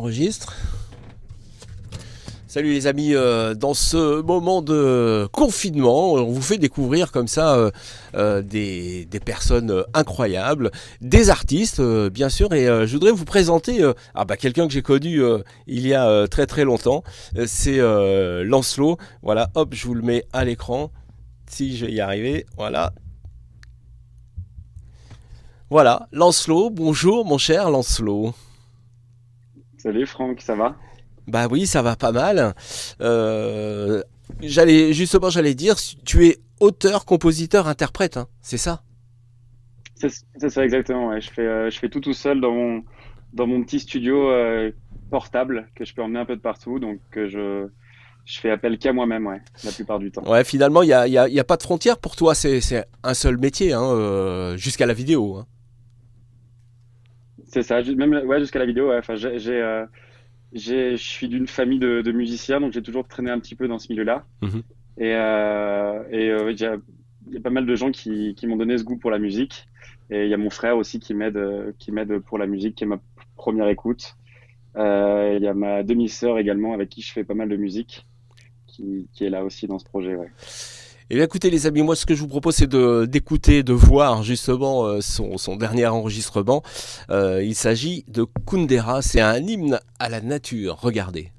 Enregistre. Salut les amis, dans ce moment de confinement, on vous fait découvrir comme ça des personnes incroyables, des artistes bien sûr, et je voudrais vous présenter quelqu'un que j'ai connu il y a très très longtemps, c'est Lancelot. Voilà, hop, je vous le mets à l'écran, si je vais y arriver, voilà. Voilà, Lancelot, bonjour mon cher Lancelot. Salut Franck, ça va? Bah oui, ça va pas mal. Euh, j'allais dire, tu es auteur, compositeur, interprète, hein, c'est ça? C'est ça exactement, ouais. Je fais tout seul dans mon petit studio portable que je peux emmener un peu de partout, donc je fais appel qu'à moi-même, ouais, la plupart du temps. Ouais, finalement, il y a pas de frontière pour toi, c'est un seul métier, hein, jusqu'à la vidéo, hein. C'est ça, même ouais, jusqu'à la vidéo, ouais. Enfin, je suis d'une famille de musiciens, donc j'ai toujours traîné un petit peu dans ce milieu-là. Mhm. Ouais, il y a pas mal de gens qui m'ont donné ce goût pour la musique. Et il y a mon frère aussi qui m'aide pour la musique, qui est ma première écoute. Il y a ma demi-sœur également avec qui je fais pas mal de musique, qui est là aussi dans ce projet, ouais. Et bien écoutez les amis, moi ce que je vous propose c'est d'écouter, de voir justement son dernier enregistrement. Il s'agit de Kundera, c'est un hymne à la nature, regardez.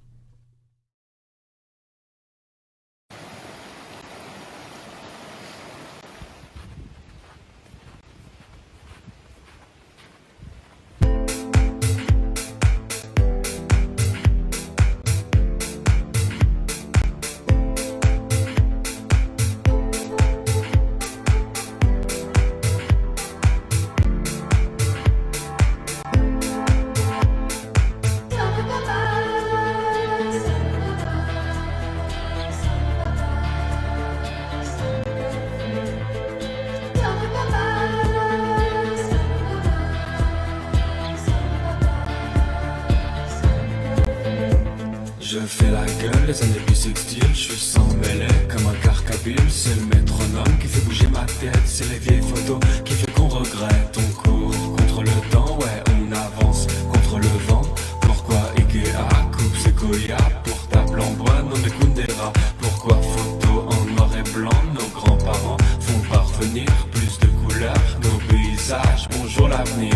Je fais la gueule, les années bissextiles, je suis sans mêlée comme un carcabile. C'est le métronome qui fait bouger ma tête, c'est les vieilles photos qui fait qu'on regrette. On court contre le temps, ouais on avance contre le vent. Pourquoi Ikea coupe ses Goya pour table en bois, non mais Kundera? Pourquoi photo en noir et blanc? Nos grands-parents font parvenir plus de couleurs, nos paysages, bonjour l'avenir.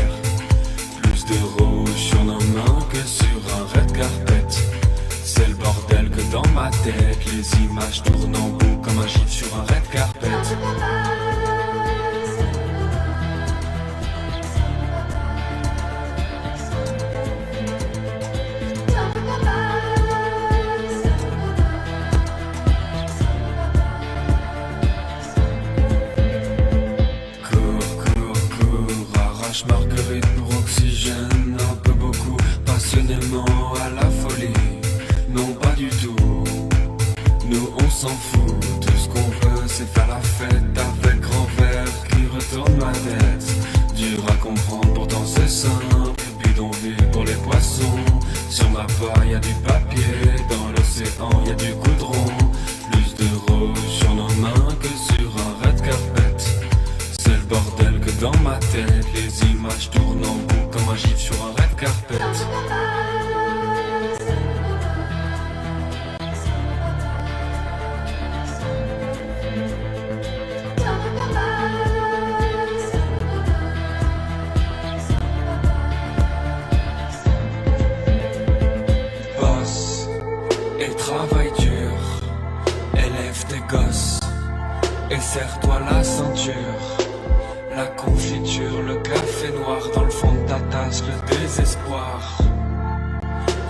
Plus de rouge sur nos mains que sur un red carpet. C'est le bordel que dans ma tête, les images tournent en bout comme un gif sur un red carpet. Cours, arrache marguerite pour oxygène, un peu beaucoup, passionnément à la folie. Non pas du tout, nous on s'en fout, tout ce qu'on veut c'est faire la fête avec grand verre qui retourne ma tête. Dur à comprendre pourtant c'est simple, bidonville pour les poissons. Sur ma part y a du papier, dans l'océan y a du goudron. Plus de rouge sur nos mains que sur un red carpet. C'est le bordel que dans ma tête, les images tournent en bout comme un gif sur un red carpet. Bosse et travaille dur, élève tes gosses et serre-toi la ceinture. La confiture, le café noir dans le fond de ta tasse, le désespoir.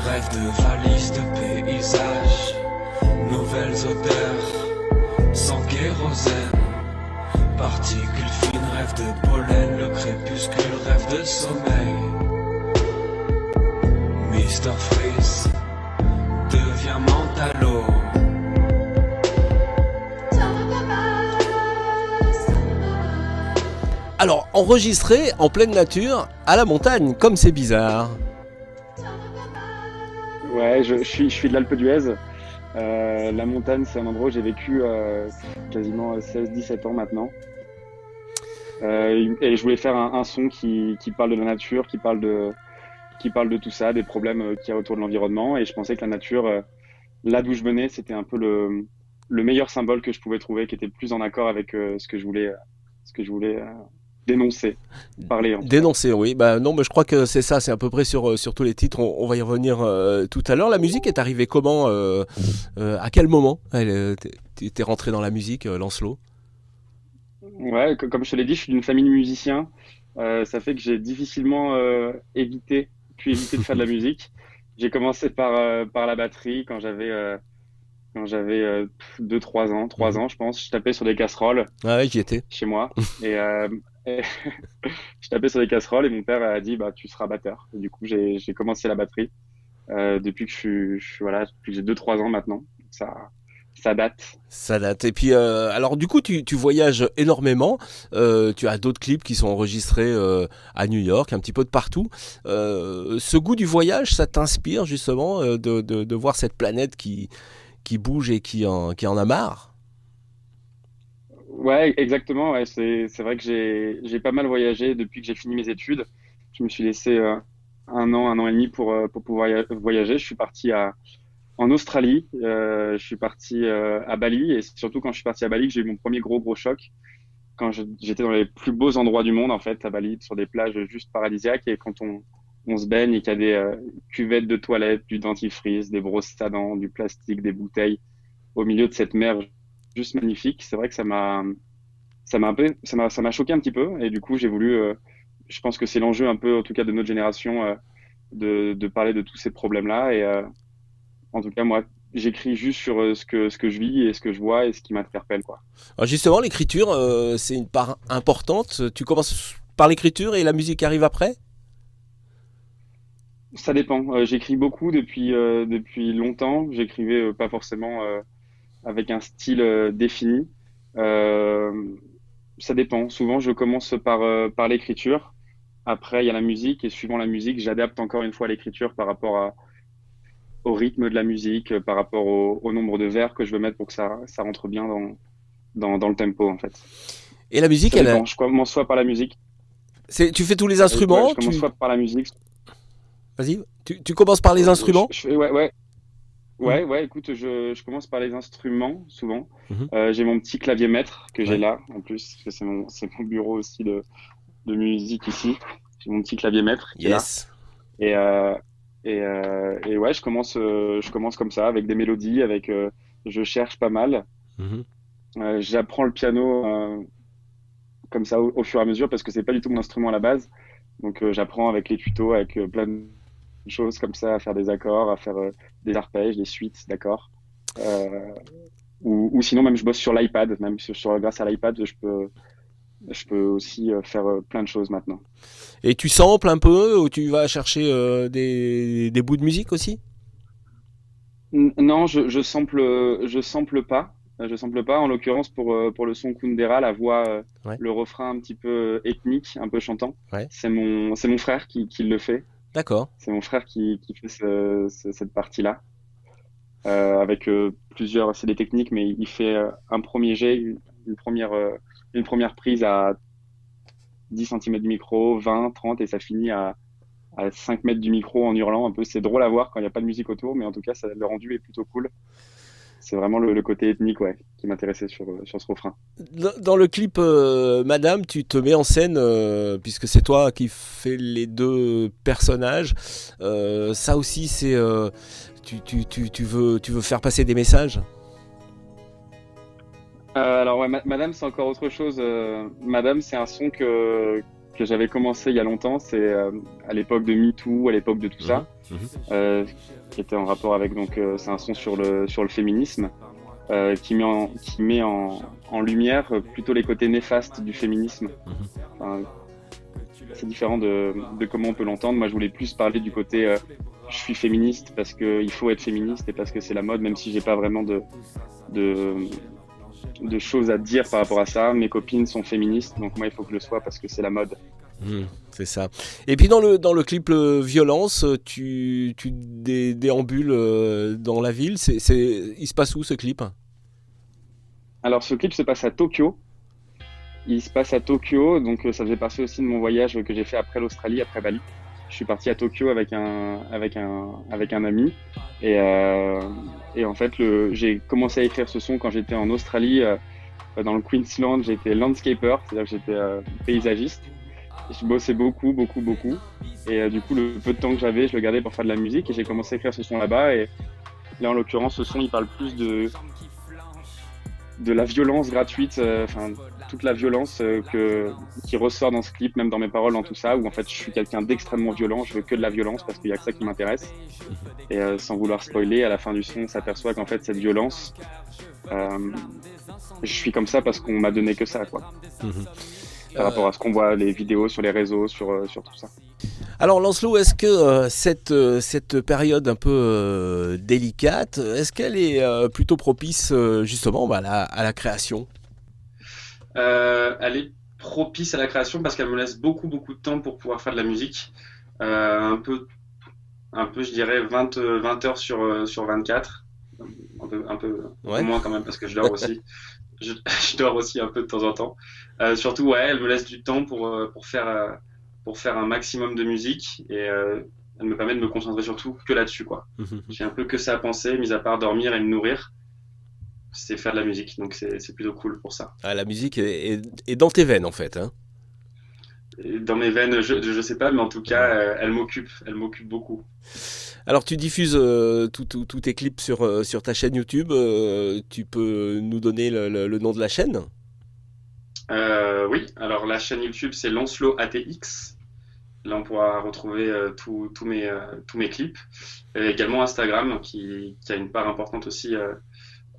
Rêve de valise, de paysage, nouvelles odeurs, sans kérosène. Particules fines, rêve de pollen, le crépuscule, rêve de sommeil. Mister Freeze devient mentalo. Alors, enregistré en pleine nature, à la montagne, comme c'est bizarre. Ouais, je suis de l'Alpe d'Huez. La montagne, c'est un endroit où j'ai vécu quasiment 16-17 ans maintenant. Et je voulais faire un son qui parle de la nature, qui parle qui parle de tout ça, des problèmes qu'il y a autour de l'environnement. Et je pensais que la nature, là d'où je venais, c'était un peu le meilleur symbole que je pouvais trouver, qui était plus en accord avec ce que je voulais dénoncer, parler en tout cas. Dénoncer, oui. Bah non, mais je crois que c'est ça, c'est à peu près sur tous les titres. On va y revenir tout à l'heure. La musique est arrivée comment à quel moment t'es rentré dans la musique, Lancelot? Ouais, comme je te l'ai dit, je suis d'une famille de musiciens. Ça fait que j'ai difficilement pu éviter de faire de la musique. J'ai commencé par la batterie quand j'avais 2-3 ans, 3 Mhm. ans, je pense. Je tapais sur des casseroles Ah ouais, j'y étais. chez moi. Et je tapais sur des casseroles et mon père a dit, bah, tu seras batteur. Et du coup, j'ai commencé la batterie depuis que voilà, depuis que j'ai 2-3 ans maintenant. Ça date. Ça date. Et puis, alors du coup, tu voyages énormément. Tu as d'autres clips qui sont enregistrés à New York, un petit peu de partout. Ce goût du voyage, ça t'inspire justement de voir cette planète qui bouge et qui en a marre? Ouais, exactement. Ouais, c'est vrai que j'ai pas mal voyagé depuis que j'ai fini mes études. Je me suis laissé 1 an et demi pour pouvoir voyager. Je suis parti en Australie. Je suis parti à Bali et c'est surtout quand je suis parti à Bali que j'ai eu mon premier gros choc. Quand j'étais dans les plus beaux endroits du monde en fait, à Bali, sur des plages juste paradisiaques et quand on se baigne et qu'il y a des cuvettes de toilettes, du dentifrice, des brosses à dents, du plastique, des bouteilles au milieu de cette mer juste magnifique. C'est vrai que ça m'a choqué un petit peu et du coup j'ai voulu je pense que c'est l'enjeu un peu en tout cas de notre génération de parler de tous ces problèmes-là et en tout cas moi j'écris juste sur ce que je vis et ce que je vois et ce qui m'interpelle quoi. Alors justement, l'écriture, c'est une part importante. Tu commences par l'écriture et la musique arrive après? Ça dépend. J'écris beaucoup depuis longtemps. J'écrivais pas forcément avec un style défini. Euh, Ça dépend. Souvent, je commence par l'écriture. Après, il y a la musique et suivant la musique, j'adapte encore une fois l'écriture par rapport au rythme de la musique, par rapport au nombre de vers que je veux mettre pour que ça rentre bien dans le tempo, en fait. Et la musique, Ça dépend. Je commence soit par la musique. tu fais tous les Ouais, instruments? je commence soit par la musique. Vas-y, tu commences par les instruments? Ouais, ouais. Mhm. Ouais, écoute, je commence par les instruments, souvent. Mhm. J'ai mon petit clavier maître que j'ai Ouais. là, en plus, parce que c'est mon bureau aussi de musique ici. J'ai mon petit clavier maître qui est là. Yes. Et, et ouais, je commence comme ça, avec des mélodies, je cherche pas mal. Mhm. J'apprends le piano comme ça au fur et à mesure, parce que c'est pas du tout mon instrument à la base. Donc j'apprends avec les tutos, avec plein de choses comme ça, à faire des accords, à faire des arpèges, des suites d'accords. Euh, ou sinon même je bosse sur l'iPad, même grâce à l'iPad, je peux aussi faire plein de choses maintenant. Et tu samples un peu ou tu vas chercher des bouts de musique aussi? Non, je sample pas. Je sample pas. En l'occurrence, pour le son Kundera, la voix, Ouais. le refrain un petit peu ethnique, un peu chantant, Ouais. c'est mon frère qui le fait. D'accord. C'est mon frère qui fait cette partie-là. Avec plusieurs, c'est des techniques, mais il fait un premier jet, une première prise à 10 centimètres du micro, 20, 30, et ça finit à 5 mètres du micro en hurlant un peu. C'est drôle à voir quand il n'y a pas de musique autour, mais en tout cas, le rendu est plutôt cool. C'est vraiment le côté ethnique, ouais, qui m'intéressait sur ce refrain. Dans le clip Madame, tu te mets en scène, puisque c'est toi qui fais les deux personnages. Ça aussi, c'est tu veux faire passer des messages? Alors, ouais, Madame, c'est encore autre chose. Madame, c'est un son que j'avais commencé il y a longtemps. C'est à l'époque de MeToo, à l'époque de tout Mhm. ça, Mhm. qui était en rapport avec. Donc, c'est un son sur le féminisme, qui met en lumière plutôt les côtés néfastes du féminisme. Mhm. Enfin, c'est différent de comment on peut l'entendre. Moi, je voulais plus parler du côté je suis féministe parce qu'il faut être féministe et parce que c'est la mode, même si j'ai pas vraiment de, de choses à dire par rapport à ça. Mes copines sont féministes, donc moi, il faut que je le sois parce que c'est la mode. C'est ça. Et puis dans le clip Violence, tu déambules dans la ville. Il se passe où ce clip? Alors, ce clip se passe à Tokyo. Il se passe à Tokyo, donc ça faisait partie aussi de mon voyage que j'ai fait après l'Australie, après Bali. je suis parti à Tokyo avec un ami et en fait j'ai commencé à écrire ce son quand j'étais en Australie dans le Queensland. J'étais landscaper, c'est-à-dire que j'étais paysagiste. Je bossais beaucoup, beaucoup, beaucoup. Et du coup, le peu de temps que j'avais, je le gardais pour faire de la musique. Et j'ai commencé à écrire ce son là-bas. Et là, en l'occurrence, ce son, il parle plus de la violence gratuite, enfin toute la violence qui ressort dans ce clip, même dans mes paroles, dans tout ça, où en fait je suis quelqu'un d'extrêmement violent, je veux que de la violence parce qu'il y a que ça qui m'intéresse. Et sans vouloir spoiler, à la fin du son, on s'aperçoit qu'en fait cette violence, je suis comme ça parce qu'on m'a donné que ça, quoi. Par rapport à ce qu'on voit, les vidéos sur les réseaux, sur tout ça. Alors Lancelot, est-ce que cette période un peu délicate, est-ce qu'elle est plutôt propice justement à la création? Elle est propice à la création parce qu'elle me laisse beaucoup, beaucoup de temps pour pouvoir faire de la musique. Un peu, je dirais 20 heures sur 24. Un peu Ouais. moins quand même parce que je dors aussi. Je dors aussi un peu de temps en temps. Surtout, ouais, elle me laisse du temps pour faire un maximum de musique et elle me permet de me concentrer surtout que là-dessus, quoi. J'ai un peu que ça à penser, mis à part dormir et me nourrir, c'est faire de la musique, donc c'est plutôt cool pour ça. Ah, la musique est dans tes veines en fait, hein. Et dans mes veines, je sais pas, mais en tout cas, elle m'occupe beaucoup. Alors tu diffuses tous tes clips sur ta chaîne YouTube, tu peux nous donner le nom de la chaîne? Oui, alors la chaîne YouTube c'est Lancelot ATX. Là on pourra retrouver tous mes clips. Et également Instagram qui a une part importante aussi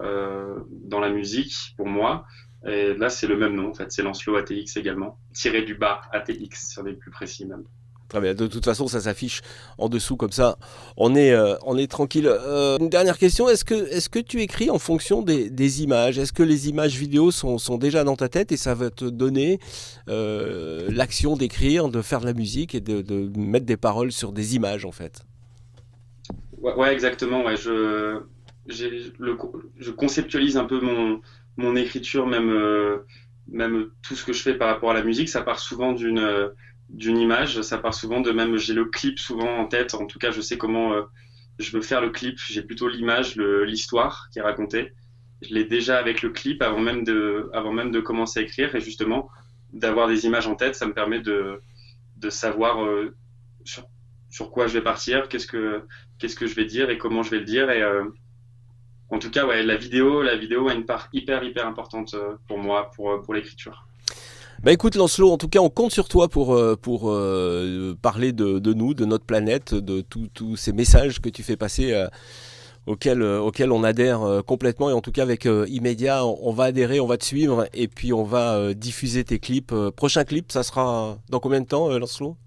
dans la musique pour moi. Et là c'est le même nom en fait, c'est Lancelot ATX également. Tiré du bas ATX sur les plus précis même. Très bien, de toute façon ça s'affiche en dessous comme ça, on est tranquille. Une dernière question, est-ce que tu écris en fonction des images? Est-ce que les images vidéo sont déjà dans ta tête et ça va te donner l'action d'écrire, de faire de la musique et de mettre des paroles sur des images en fait? Ouais, exactement. Ouais, je conceptualise un peu mon écriture, même tout ce que je fais par rapport à la musique. Ça part souvent d'une image, ça part souvent de même, j'ai le clip souvent en tête. En tout cas, je sais comment je veux faire le clip. J'ai plutôt l'image, l'histoire qui est racontée. Je l'ai déjà avec le clip avant même de commencer à écrire. Et justement, d'avoir des images en tête, ça me permet de savoir sur quoi je vais partir, qu'est-ce que je vais dire et comment je vais le dire. Et en tout cas, ouais, la vidéo a une part hyper importante pour moi, pour l'écriture. Bah écoute Lancelot, en tout cas on compte sur toi pour parler de nous, de notre planète, de tous ces messages que tu fais passer auxquels on adhère complètement. Et en tout cas avec Immédiat, on va adhérer, on va te suivre et puis on va diffuser tes clips. Prochain clip, ça sera dans combien de temps Lancelot?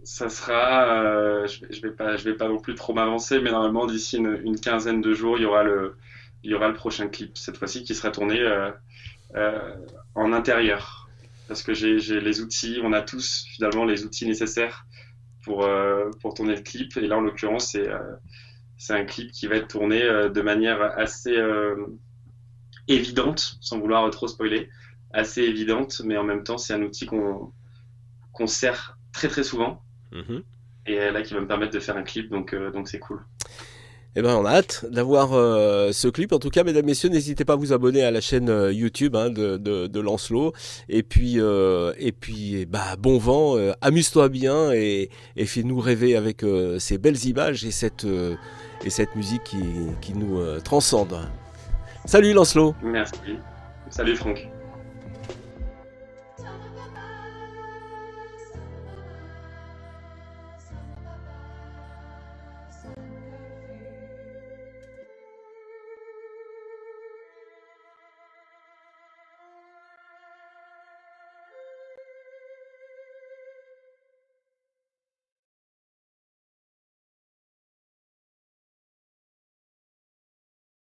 Ça sera, je vais pas non plus trop m'avancer, mais normalement d'ici une quinzaine de jours, il y aura le prochain clip cette fois-ci qui sera tourné en intérieur. Parce que j'ai les outils, on a tous finalement les outils nécessaires pour tourner le clip. Et là, en l'occurrence, c'est un clip qui va être tourné de manière assez évidente, sans vouloir trop spoiler, assez évidente, mais en même temps, c'est un outil qu'on sert très très souvent. Et là, qui va me permettre de faire un clip, donc c'est cool. Eh ben, on a hâte d'avoir ce clip. En tout cas, mesdames, messieurs, n'hésitez pas à vous abonner à la chaîne YouTube de Lancelot. Et puis, bon vent, amuse-toi bien et fais-nous rêver avec ces belles images et cette musique qui nous transcende. Salut Lancelot. Merci. Salut Franck.